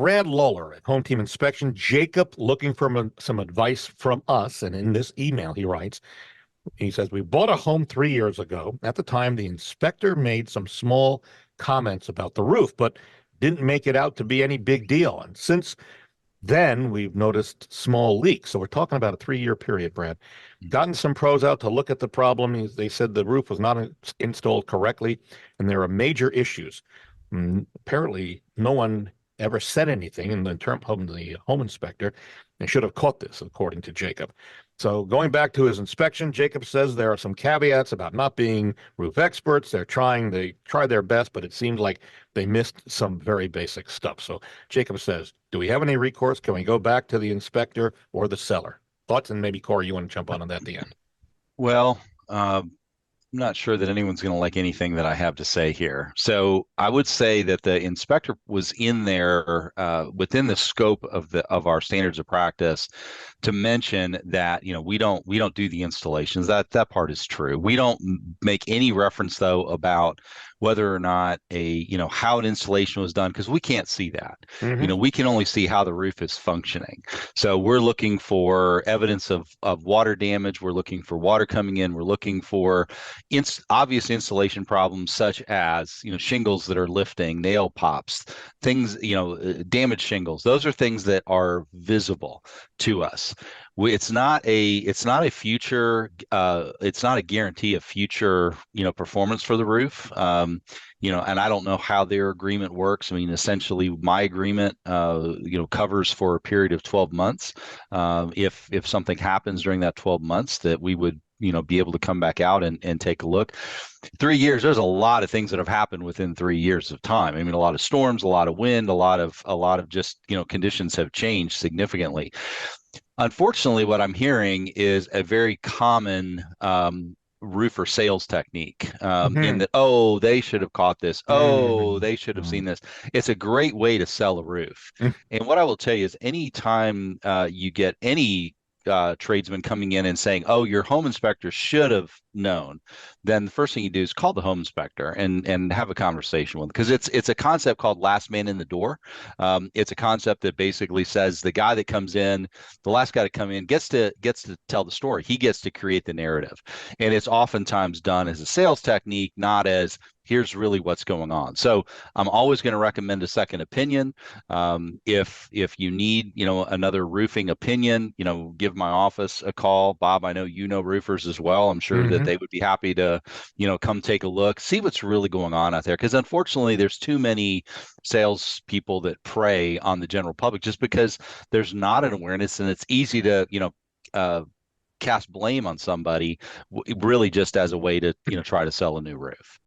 Brad Lawler at Home Team Inspection. Jacob looking for some advice from us. And in this email, he writes, he says, we bought a home 3 years ago. At the time, the inspector made some small comments about the roof, but didn't make it out to be any big deal. And since then, we've noticed small leaks. So we're talking about a 3-year period, Brad. Gotten some pros out to look at the problem. They said the roof was not installed correctly, and there are major issues. Apparently, no one ever said anything in the term of the home inspector. They should have caught this, according to Jacob. So going back to his inspection, Jacob says there are some caveats about not being roof experts. They try their best, but it seems like they missed some very basic stuff. So Jacob says, do we have any recourse? Can we go back to the inspector or the seller? Thoughts? And maybe Corey, you want to jump on that at the end. Well, I'm not sure that anyone's going to like anything that I have to say here. So I would say that the inspector was in there within the scope of our standards of practice to mention that, we don't do the installations. That part is true. We don't make any reference though about whether or not how an installation was done, because we can't see that. Mm-hmm. We can only see how the roof is functioning. So we're looking for evidence of water damage. We're looking for water coming in. We're looking for obvious installation problems such as shingles that are lifting, nail pops, things, damaged shingles. Those are things that are visible to us. It's not a guarantee of future performance for the roof. And I don't know how their agreement works. I mean, essentially my agreement covers for a period of 12 months. If something happens during that 12 months, that we would be able to come back out and take a look. 3 years, there's a lot of things that have happened within 3 years of time. I mean, a lot of storms, a lot of wind, a lot of just conditions have changed significantly. Unfortunately, what I'm hearing is a very common roofer sales technique in that, they should have caught this. They should have seen this. It's a great way to sell a roof. And what I will tell you is anytime you get any tradesman coming in and saying, your home inspector should have known, then the first thing you do is call the home inspector and have a conversation with them, because it's a concept called last man in the door. It's a concept that basically says the guy that comes in, the last guy to come in gets to tell the story. He gets to create the narrative, and it's oftentimes done as a sales technique, not as here's really what's going on. So I'm always going to recommend a second opinion. If you need, another roofing opinion, give my office a call. Bob, I know you know roofers as well. I'm sure that they would be happy to, come take a look, see what's really going on out there. Because unfortunately, there's too many salespeople that prey on the general public just because there's not an awareness, and it's easy to, cast blame on somebody, really just as a way to, try to sell a new roof.